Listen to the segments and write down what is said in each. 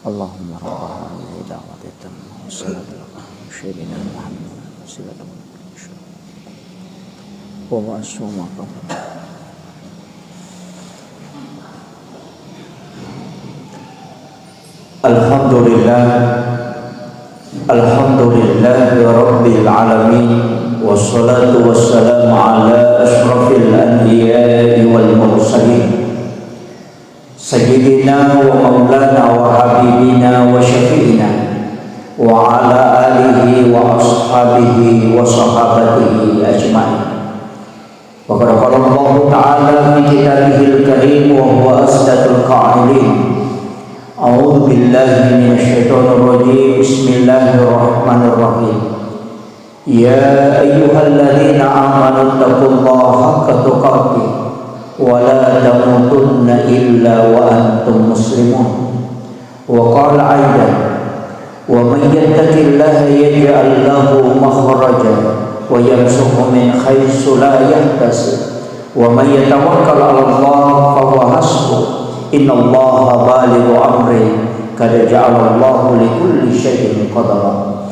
Allahumma rabbah hadhihi da'wati tammah wassalatu ala sayyidina Muhammad wasilatu wa ma'asumaqam. Alhamdulillahi rabbil alamin, wassalatu wassalamu ala ashrafil anbiya'i wal mursalin, sayyidina wa maulana wa habibina wa syafi'ina wa ala alihi wa ashabihi wa sahabatihi ajma'in. Wa qala Allah ta'ala fi kitabihil karim wa huwa asdaqul qa'ilin. A'udzu billahi minasyaitonir rajim. Bismillahirrahmanirrahim. Ya ayyuhalladzina amanu taqullaha haqqa tuqatih wa la tamutunna illa wa antum muslimun. Wa qala aidan, wa man yattaqillaha yaj'al lahu makhrajan wa yarzuqhu min haitsu la yahtasib wa man yatawakkal 'ala Allah fa huwa hasbuh. Innallaha balighu amri qad ja'alallahu likulli syai'in qadara.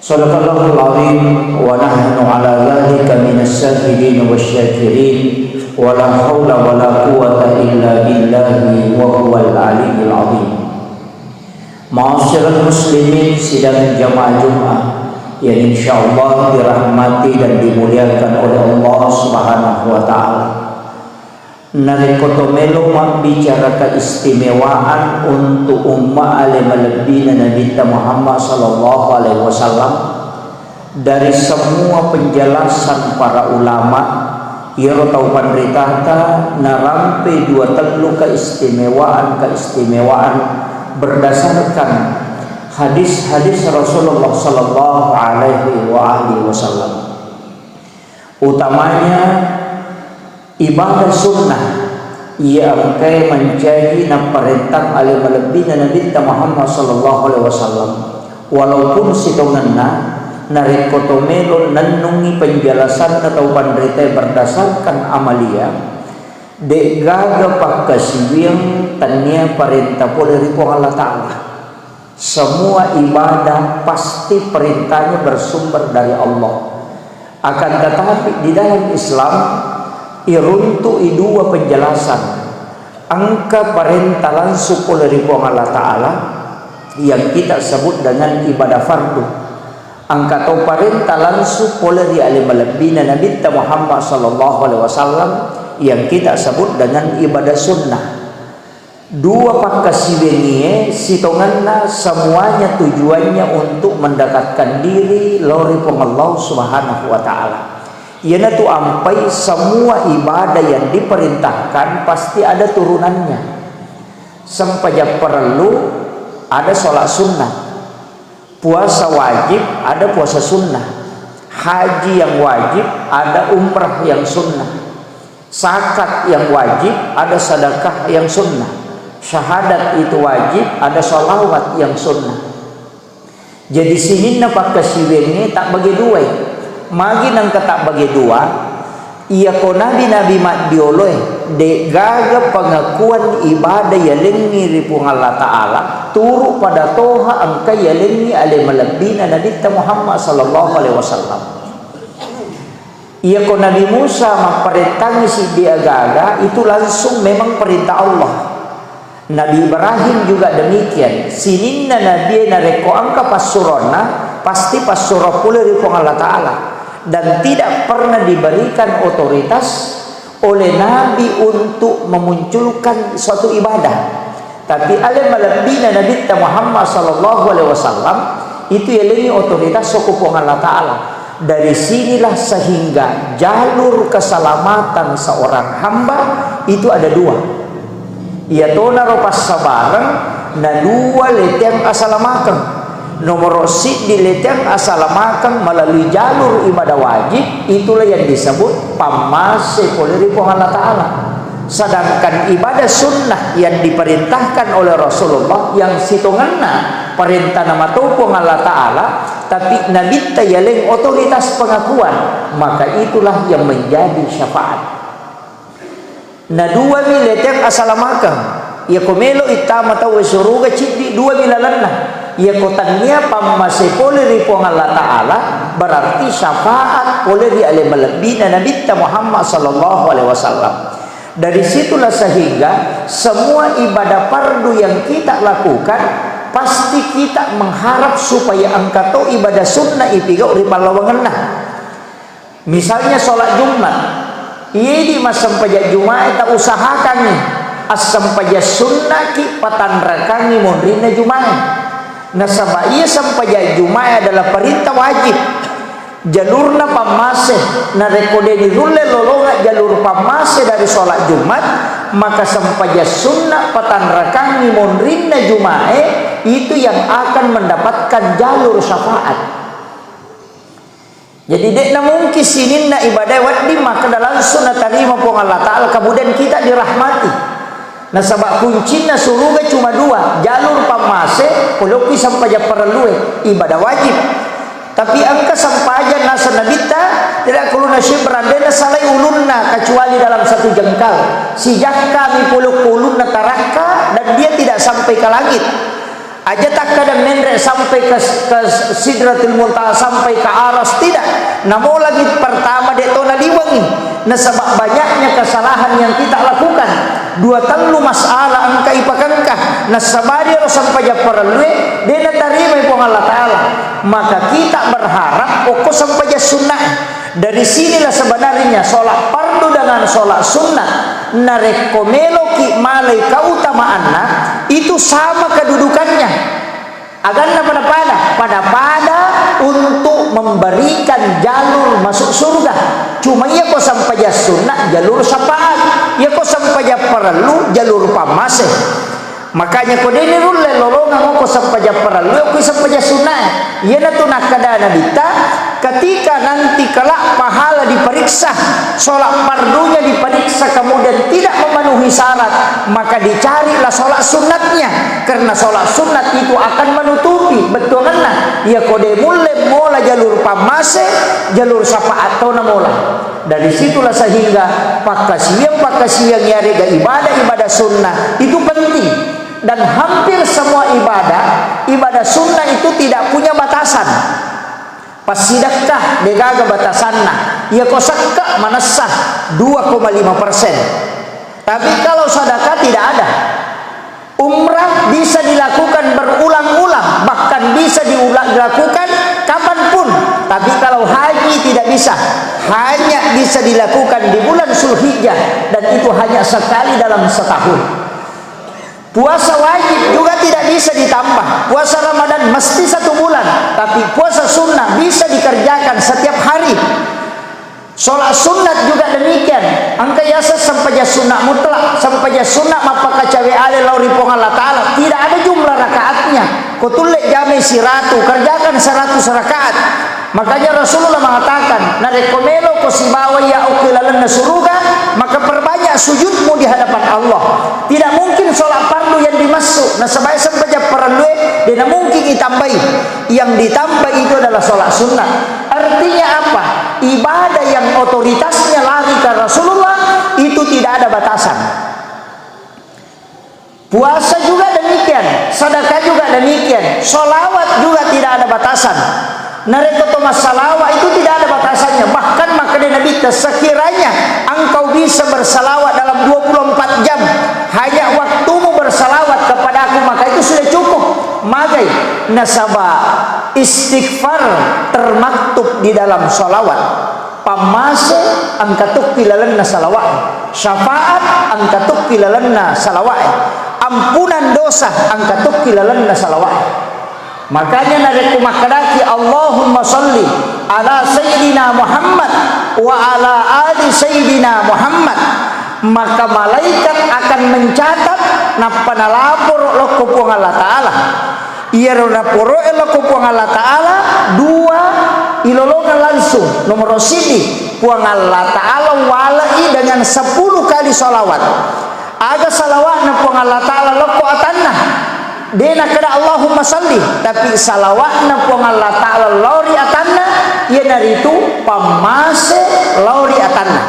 Shadaqallahul azim wa nahnu 'ala dzalika minas syahidin wasyakirin wa la haula wa la quwwata illa billahi wa huwal aliyyil azim. Ma'asyiral muslimin sidang jamaah Jumat yang insyaallah dirahmati dan dimuliakan oleh Allah Subhanahu wa taala. Narikoto melo bicara keistimewaan untuk ummah al-malabina Nabi Muhammad sallallahu alaihi wasallam. Dari semua penjelasan para ulama ia tahu pandritata narampe dua telu keistimewaan berdasarkan hadis-hadis Rasulullah sallallahu alaihi wasallam. Utamanya ibadah sunnah yang kaya menjadi perintah oleh melebihnya Nabi Muhammad sallallahu alaihi wasallam. Walaupun sitonganna narikotomelo nanungi penjelasan atau pandrita berdasarkan amalia de gaga pakasiwing tanya perintah dari Allah Ta'ala. Semua ibadah pasti perintahnya bersumber dari Allah. Akan tetapi di dalam Islam iruntu dua penjelasan angka perintah langsung dari Allah Ta'ala yang kita sebut dengan ibadah fardu, angka atau perintah langsung dari alim-alabina Nabi Muhammad sallallahu alaihi wasallam yang kita sebut dengan ibadah sunnah. Dua pakasiwengie sitonganna semuanya tujuannya untuk mendekatkan diri lori Allah Subhanahu wa taala. Iana tu ampai semua ibadah yang diperintahkan pasti ada turunannya. Sampai perlu ada sholat sunnah, puasa wajib ada puasa sunnah, haji yang wajib ada umrah yang sunnah, zakat yang wajib ada sedekah yang sunnah, syahadat itu wajib ada sholawat yang sunnah. Jadi sini napak kasiwengi tak bagi dua. Magi nang ketak bagi dua, ia ko nabi mat dioleh de gaga pengakuan ibadah yalengi ripung Allah Ta'ala turu pada toha angka yalengi ale malabina Nabi Muhammad sallallahu alaihi wasallam. Ia ko Nabi Musa memperintahkan si dia gaga itu langsung memang perintah Allah. Nabi Ibrahim juga demikian. Sininna nabi nareko angka pasurona pasti pasurah pula ripung Allah Ta'ala. Dan tidak pernah diberikan otoritas oleh Nabi untuk memunculkan suatu ibadah. Tapi alim malabina Nabi Muhammad sallallahu alaihi wasallam itu yalengi otoritas sokupong Allah Ta'ala. Dari sinilah sehingga jalur keselamatan seorang hamba itu ada dua. Ia tona ropas sabarang na dua letiang asalamakan. Nomor rosid diletang asalamakan melalui jalur ibadah wajib, itulah yang disebut pamase poleri Allah Ta'ala. Sedangkan ibadah sunnah yang diperintahkan oleh Rasulullah yang situnganna perintah nama topong Allah Ta'ala tapi Nabi tayaleng otoritas pengakuan, maka itulah yang menjadi syafaat. Nah dua miletang asalamakan ia ko melo itama tau suruga cidi dua milalanna ia ko tania pamase pole ri po Allah taala berarti syafaat pole ri ale balbina nabi Muhammad sallallahu alaihi wasallam. Dari situlah sehingga semua ibadah fardu yang kita lakukan pasti kita mengharap supaya angkato ibadah sunnah ipiga uri palawangenna. Misalnya sholat Jumat, iya di masam paja Jumat tak usahakan nih asam paja sunnah ki patanrakan nih mondrina Jumat. Nah sama iya sampaja Jumat adalah perintah wajib. Jalurna pamase na rekodeni rulle lolonga jalur pamase dari sholat Jumat, maka sampaja sunnah patanrakan nih mondrina Jumat itu yang akan mendapatkan jalur syafaat. Jadi dek na mungkin sinin na ibadah wadi maka langsung na tarima po Allah taala kemudian kita dirahmati. Nah sabab kuncinya surga cuma dua, jalur pamase poloki sampai perlu ibadah wajib. Tapi angka sampai aja nasa nabita tidak perlu nasyib berandena salai ulunna kecuali dalam satu jengkal. Sejak kami puluh taraka dan dia tidak sampai ke langit. Aja tak kadang mendek sampai ke Sidratul Muntaha sampai ke aras tidak. Namun lagi pertama detona diwangi. Nah sebab banyaknya kesalahan yang kita lakukan. Dua telu masalah angka ipakangkah. Nah sabari sampai japaralwe dena tarima ipo Allah taala. Maka kita berharap pokok sampai sunnah. Dari sinilah sebenarnya sholat fardu dengan sholat sunnah narekomelo ki malai keutamaanna itu sama kedudukannya. Aganna pada untuk memberikan jalur masuk surga. Cuma ia kok sampai sunnah jalur syafaat, ia kok sampai perlu jalur pamase. Makanya kode ini rulle lolongan kok sampai perlu, kok sampai sunnah. Ia natu nakadana dita ketika nanti kelak pahala diperiksa, sholat fardunya diperiksa kemudian tidak memenuhi syarat, maka dicarilah sholat sunatnya karena sholat sunat itu akan menutupi betul kan? Ya kode mulai mola jalur pamase, jalur syafaat atau namola. Dari situlah sehingga pakasiang nyari ibadah sunnah itu penting. Dan hampir semua ibadah sunnah itu tidak punya batasan. Pas sedekah degaga batasanna ya kosakka manasah 2,5%. Tapi kalau sedekah tidak ada. Umrah bisa dilakukan berulang-ulang, bahkan bisa dilakukan kapanpun. Tapi kalau haji tidak bisa, hanya bisa dilakukan di bulan Zulhijjah dan itu hanya sekali dalam setahun. Puasa wajib juga tidak bisa ditambah. Puasa Ramadan mesti 1 bulan, tapi puasa sunnah bisa dikerjakan setiap hari. Sholat sunat juga demikian. Angka yasa sampai sunnah mutlak, sampai sunnah mapaka cawe ale lauri pong Allah taala. Tidak ada jumlah rakaatnya. Kutulek jami siratu, kerjakan 100 rakaat. Makanya Rasulullah mengatakan, narekomelo kosibawa ya ukilalan suruga, maka perbanyak sujudmu di hadapan Allah. Tidak mungkin sholat fardu yang dimasuk. Nah sampai perlu, tidak mungkin ditambahi. Yang ditambah itu adalah sholat sunnah. Artinya apa? Ibadah yang otoritasnya lari ke Rasulullah itu tidak ada batasan. Puasa juga demikian, sedekah juga demikian, sholawat juga tidak ada batasan. Narekoto masalawat itu tidak ada batasannya. Bahkan maka Nabi sekiranya engkau bisa bersalawat dalam 24 jam, hanya waktumu bersalawat kepada aku, maka itu sudah cukup. Magai nasabah istighfar termaktub di dalam sholawat. Pamase angkatuk pilalanna salawat, syafaat angkatuk pilalanna salawat, ampunan dosa angkatuk pilalanna salawat. Makanya nareku makadaki Allahumma salli ala Sayyidina Muhammad wa ala ali Sayyidina Muhammad. Maka malaikat akan mencatat napana lapor lokopong Allah Ta'ala. Ia raporo lokopong Allah Ta'ala 2 ilolongan langsung. Nomor sidi puang Allah Ta'ala walai dengan 10 kali salawat. Aga salawat na puang Allah Ta'ala loko atanna. Dena kada Allahumma salli, tapi salawatna pong Allah Ta'ala lauri atanna, ia dari itu pamase lauri atanna.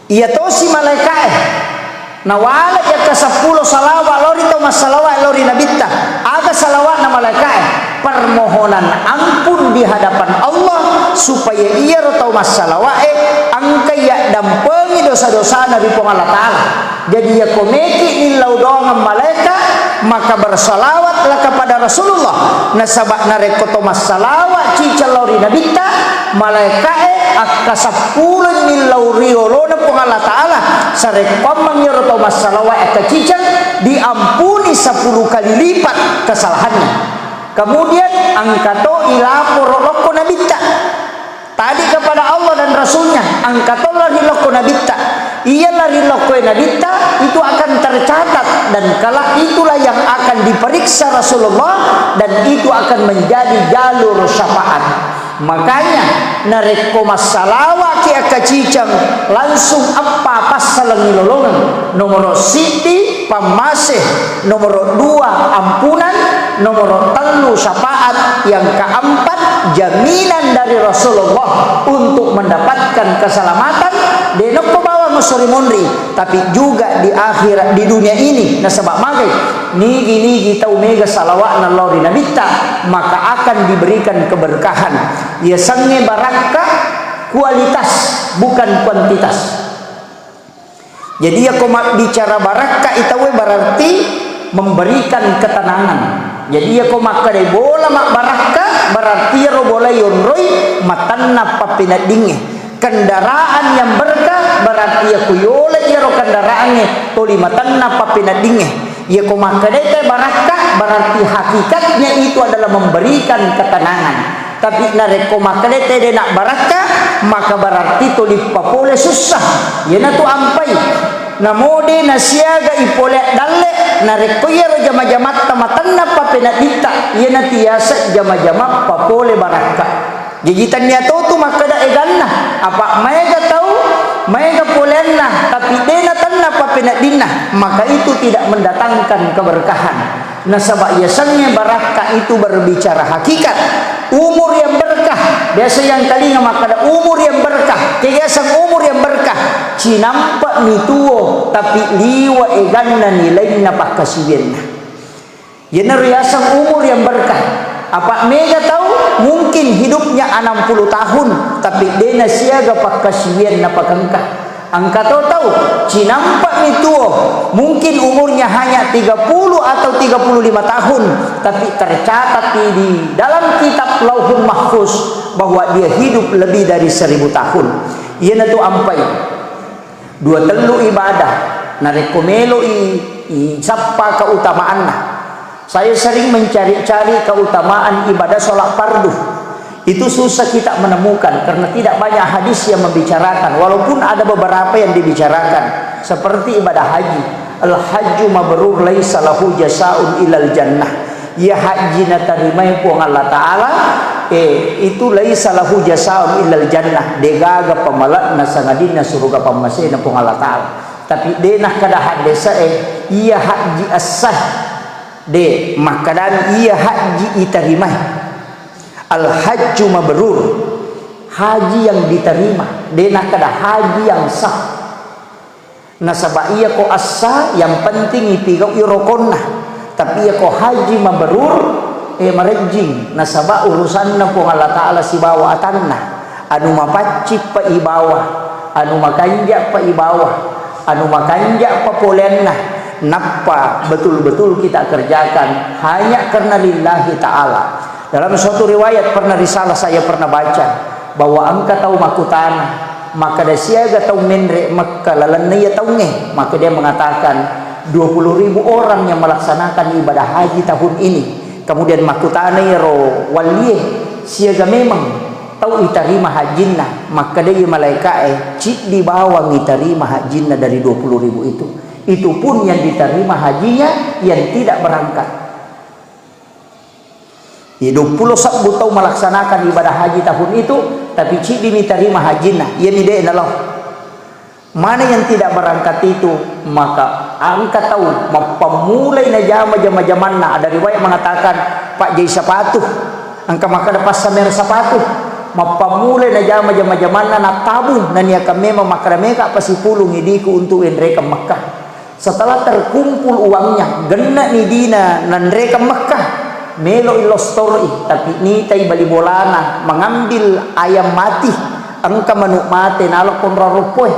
Ia tosi malaikat nawala ya ke 10 salawat lori tau masalawat lori nabitta aga salawat na malaikat permohonan ampun di hadapan Allah supaya ia tau masalawat angka ya dampengi dosa-dosa Nabi Allah Ta'ala. Jadi ya komeki nilau doang malaikat maka bersalawatlah kepada Rasulullah nasabak nareko tau masalawat cica lori nabitta malaikat akka 10 nilau riolona Allah Ta'ala sarekom mengyoro tau masalawat eka cicang diampuni 10 kali lipat kesalahannya. Kemudian angkato ilapor loko nabitta tadi kepada Allah dan Rasulnya angkato lari loko nabitta ia lari loko nabitta itu akan tercatat dan kala itulah yang akan diperiksa Rasulullah dan itu akan menjadi jalur syafaat. Makanya nareko masalawat ki akacicang langsung apa pasal ngilolongan nomor siti pamasih nomor 2 ampunan nomor 3 syafaat yang keempat jaminan dari Rasulullah untuk mendapatkan keselamatan denok bawa musri munri tapi juga di akhirat di dunia ini nasabak magai nigi tau mega salawat nalori nabitta maka akan diberikan keberkahan ya sange barakah kualitas bukan kuantitas. Jadi ya komak bicara barakah itawe berarti memberikan ketenangan. Jadi ya komak kade bola mak barakah berarti ro bola yonroi matanna papinadinge kendaraan yang berkah berarti ya kuyole ya ro kendaraannya toli matanna papinadinge ya komak kade teh barakah berarti hakikatnya itu adalah memberikan ketenangan. Tapi nareko makalete de nak barakah maka berarti toli papole susah ya na tu ampai namode nasiaga ipole dalle nareko ya jama-jama tamatanna papenadita ya na tiasa jama-jama papole barakah jigitan niya to tu makada eganna apa mega tahu mega polenna tapi dena tanna papenadina maka itu tidak mendatangkan keberkahan. Nasabak yasannya barakah itu berbicara hakikat umur yang berkah biasa yang kalinya maka umur yang berkah kegiatan umur yang berkah cinampak mituo tapi liwa eganna nilainya pak kasiwenna jenar yasan umur yang berkah apa mega tahu mungkin hidupnya 60 tahun tapi dena siaga pak kasiwenna pakangkah angka tahu cinampak mituo mungkin umurnya hanya 30 atau 35 tahun tapi tercatat di dalam kitab Lauhul Mahfuz bahwa dia hidup lebih dari 1000 tahun. Ia natu ampai 2 ibadah narekomelo i sapa keutamaanna. Saya sering mencari-cari keutamaan ibadah sholat fardu. Itu susah kita menemukan karena tidak banyak hadis yang membicarakan walaupun ada beberapa yang dibicarakan seperti ibadah haji al-hajju mabrur laisa lahu jasaun ilal jannah ya haji na tarimai puang Allah Ta'ala itu laisa lahu jasaun ilal jannah degaga pamalak na sangadina surga pamasih na puang Allah Ta'ala tapi denah kada hadesa iya haji as-sah de makadan iya haji itarimai al-hajju mabrur haji yang diterima dena kada haji yang sah nasabah iya ko asa yang penting ipigau irokonna tapi iya ko haji mabrur marejing nasabah urusanna po Allah Ta'ala si bawa atanna anu mapacip pa ibawa anu makanja pa ibawa anu makanja pa polenna napa betul-betul kita kerjakan hanya karena lillahi ta'ala. Dalam suatu riwayat pernah risalah saya pernah baca bahwa angka tahu makutana maka dia siaga tahu menre maka lalannya tahu nge maka dia mengatakan 20.000 orang yang melaksanakan ibadah haji tahun ini kemudian makutana ro waliye siaga memang tahu iterima hajinna maka dia malaikat cik di bawah iterima hajinna dari 20.000 itu pun yang diterima hajinya yang tidak berangkat. 20 sabbu tahu melaksanakan ibadah haji tahun itu tapi cik diterima hajinna ia mide Allah mana yang tidak berangkat itu maka angkat tahu pemulai na jama-jama-jamanna ada riwayat mengatakan Pak Jai Sapatu angka maka ada pas samer sapatu mapamulai na jama-jama-jamanna na tabung na niya kami mamakrameka pasipulong idiku untuk mereka Makkah Setelah terkumpul uangnya, gena ni dina nandre ke Mekah, melo ilo story, tapi ni tay bali bolana mengambil ayam mati, angka manuk mate nalo konra rupoy,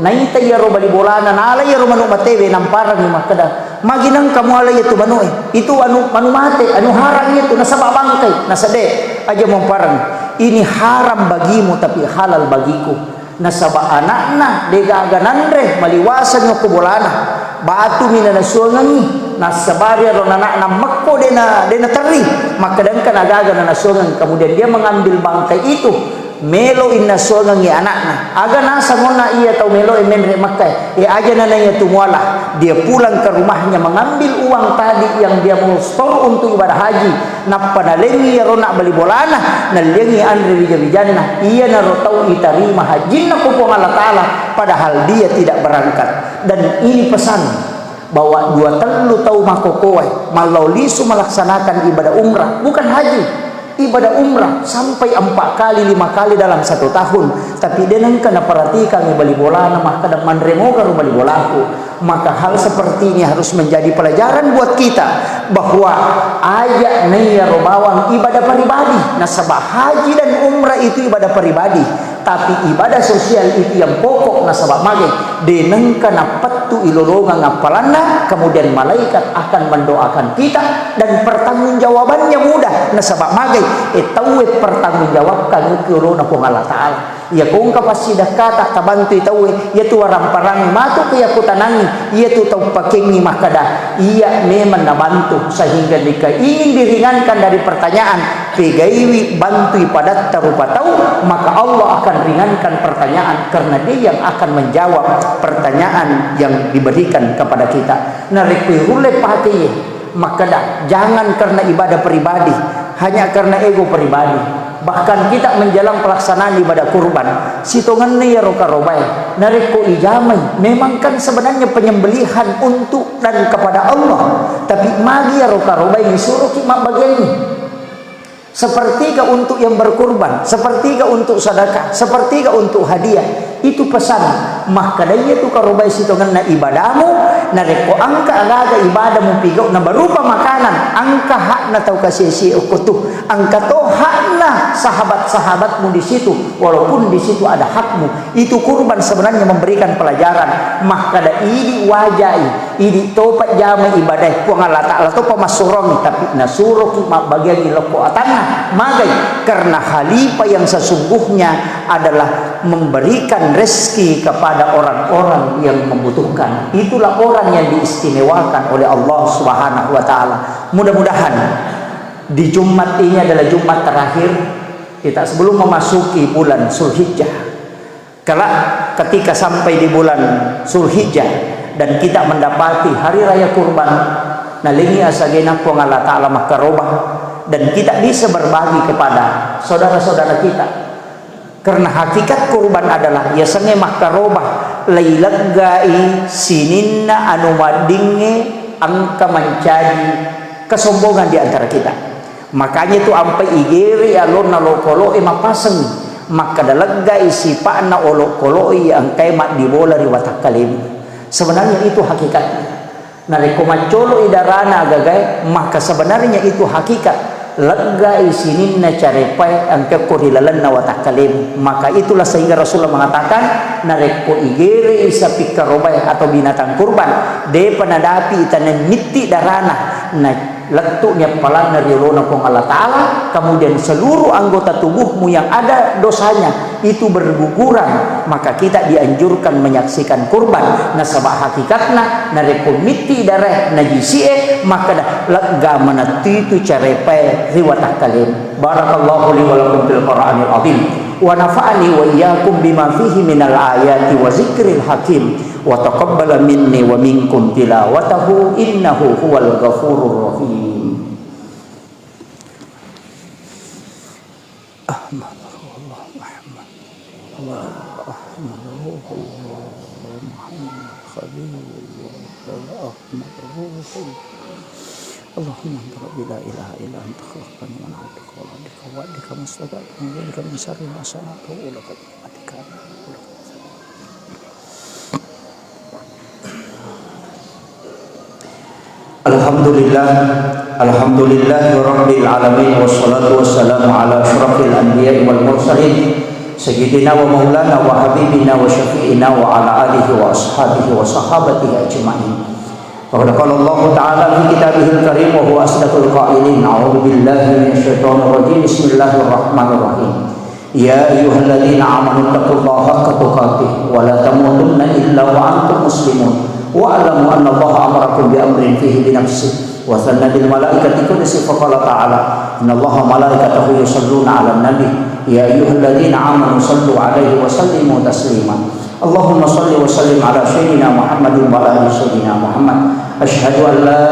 nai tay yaro bali bolana nala yaro manuk mate be namparan ni makada, maginang kamu ala itu manuk itu anu mate, anu haram itu nasaba bangkai, nasade aja memparang, ini haram bagimu tapi halal bagiku. Nasaba anakna dega aganandre maliwasan yo kubolana batu mina nasuangan nasabari ron anak na makko dena teri maka dan kan aga nasuangan kemudian dia mengambil bangkai itu melo inna suangan ya anakna aga nasa mona iya tau melo menre makai aja nananya tumuala dia pulang ke rumahnya mengambil uang tadi yang dia mau store untuk ibadah haji nappa nalengi ya rona bali bolana nalengi andre bijana iya naro tau itarima hajinna kupong Allah Ta'ala padahal dia tidak berangkat. Dan ini pesan bahwa 2 tahun makokoy malau lisu melaksanakan ibadah umrah bukan haji, ibadah umrah sampai 4 kali 5 kali dalam 1 tahun, tapi denang kena perhatikan bali bolana maka dan mandremo karu bali bolaku. Maka hal seperti ini harus menjadi pelajaran buat kita bahwa aja naya robawang ibadah pribadi. Nasabah haji dan umrah itu ibadah pribadi, tapi ibadah sosial itu yang pokok. Nasabah mage denang kana petu ilolonga ngapalana, kemudian malaikat akan mendoakan kita dan pertanggungjawabannya mudah. Nasabah mage tahu pertanggungjawabkan ke ulona po Allah Ta'ala. Ya kung kapasidah kata tabantu itawe ya tu warang parang matu kaya kutanangi ia tu tau pakengi makada ia memang nabantu sehingga jika ingin diringankan dari pertanyaan pegaiwi bantu ipadat tarupa tahu maka Allah akan ringankan pertanyaan karena dia yang akan menjawab pertanyaan yang diberikan kepada kita. Narikui pahati makada jangan karena ibadah pribadi hanya karena ego pribadi. Bahkan kita menjelang pelaksanaan ibadah kurban sitongan ya roka robai nareko ijamai memang kan sebenarnya penyembelihan untuk dan kepada Allah, tapi magi ya roka robai disuruh kimak bagian ini sepertiga untuk yang berkurban, sepertiga untuk sedekah, sepertiga untuk hadiah. Itu pesan maka daya tu karobai sitongan na ibadahmu nareko angka agaga ibadahmu pigau na berupa makanan angka hak na tau kasih ukutuh angka to hak na sahabat-sahabatmu di situ walaupun di situ ada hakmu. Itu kurban sebenarnya memberikan pelajaran maka da ini wajai ini topat jama ibadah puang Allah Ta'ala to pamasurong tapi nasuruh mak bagian iloko atana magai karena khalifah yang sesungguhnya adalah memberikan rezeki kepada orang-orang yang membutuhkan. Itulah orang yang diistimewakan oleh Allah Subhanahu wa Ta'ala. Mudah-mudahan di Jumat ini adalah Jumat terakhir kita sebelum memasuki bulan Zulhijjah. Ketika sampai di bulan Zulhijjah dan kita mendapati hari raya kurban nalingi asagena po Allah Ta'ala makarobah dan kita bisa berbagi kepada saudara-saudara kita. Karena hakikat kurban adalah ya senge makarobah lailaggai sininna anu madinge angka mencari kesombongan di antara kita. Makanya itu ampai igeri alon nalokolo mapaseng maka dalaggai sipana olokoloi angkai mak dibola riwatak kalim. Sebenarnya itu hakikatnya. Naleko macolo idarana agagai maka sebenarnya itu hakikat lagai sininna carepai angka korilalan nawatakalim. Maka itulah sehingga Rasulullah mengatakan nareko igere isa pikarobai atau binatang kurban de panadapi itanen miti darana na letuknya palang dari rona pong Allah Ta'ala kemudian seluruh anggota tubuhmu yang ada dosanya itu berguguran maka kita dianjurkan menyaksikan kurban nasabah hakikatna nareko miti darah najisie maka lega manati itu carepai riwatah kalim. Barakallahu li wa lakum fil Qur'anil azim wa nafa'ani wa iyyakum bima fihi minal ayati wa zikril hakim wa taqabbala minni wa minkum tilawatahu innahu huwal ghafurur rahim. Allahumma la ilaha illa anta khalaqtani wa ana abduka wa abduka wa abduka mustaqim wa bika min syarri ma sana'tu wa laqad atika Alhamdulillah, alhamdulillah rabbil alamin, wassalatu wassalamu ala asyrafil anbiya'i wal mursalin sayyidina wa maulana wa habibina wa syafi'ina wa ala alihi wa ashabihi wa sahabatihi ajma'in. Faqad qala Allah ta'ala fi kitabihil karim wa huwa asdaqul qailin. A'udzu billahi minasyaitonir rajim. Bismillahirrahmanirrahim. Ya ayyuhalladzina amanu taqullaha haqqa tuqatih wa la tamutunna illa wa antum muslimun. Wa'lamu anna Allah amarakum bi amrin fihi bi nafsihi wa sanna bil malaikati qudsi fa qala ta'ala inna Allaha malaikatahu yusalluna 'alan nabi ya ayyuhalladzina amanu sallu 'alaihi wa sallimu taslima. Allahumma salli wa sallim ala sayyidina Muhammadin wa ala ali sayyidina Muhammad. Asyhadu an la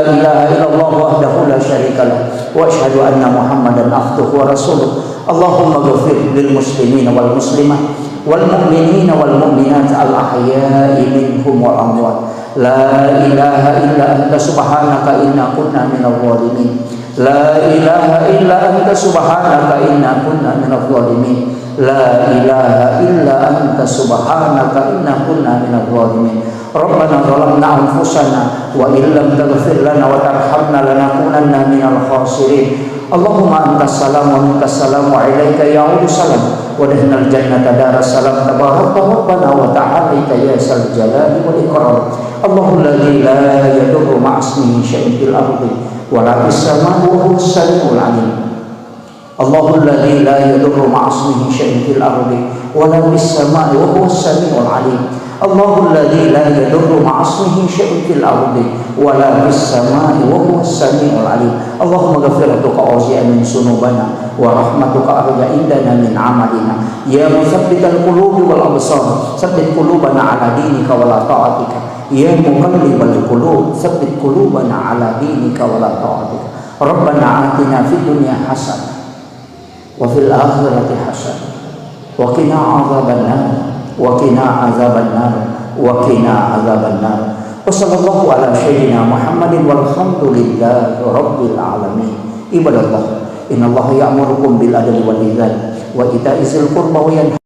ilaha illallah wahdahu la syarika lah wa asyhadu anna Muhammadan abduhu wa rasuluh. Allahumma ghfir lil muslimin wal muslimat wal mu'minina wal mu'minat al ahya'i minhum wal amwat. La ilaha illa anta subhanaka inna kunna minadh dhalimin. La ilaha illa anta subhanaka inna kunna minadh dhalimin. La ilaha illa anta subhanaka inna kunna minadh dhalimin. Rabbana zalamna anfusana wa illam taghfir lana wa tarhamna lanakunanna minal khasirin. Allahumma antas salam wa minkas salam wa ilaika ya'udu salam wa dahnal jannata daras salam tabaraka rabbana wa ta'ala ya sal jalali wal ikram. Allahul ladzi la yadurru ma'asmihi syai'un fil ardi wa la fis samai wa huwas samiul 'alim. Allahul ladzi la yadurru ma'asmihi syai'un fil ardi wa la fis samai wa huwas samiul 'alim. Allahul ladzi la yadurru ma'asmihi syai'un fil ardi wa la fis samai wa huwas samiul 'alim. Allahumma ghfiratuka awsi'a min sunubana wa rahmatuka arja indana min amalina. Ya musabbital qulubi wal absar, sabbit qulubana ala dinika wa la ta'atika. Ya muqallibal qulub, sabbit qulubana ala dinika wa la ta'atika. Rabbana atina fid dunya hasanah wa fil akhirati hasanah wa qina adzabannar wa qina adzabannar wa qina adzabannar. Wa sallallahu ala sayyidina Muhammadin walhamdulillahi rabbil alamin. Ibadallah, innallaha ya'murukum bil adli wal ihsan wa ita'i dzil qurba wa yanha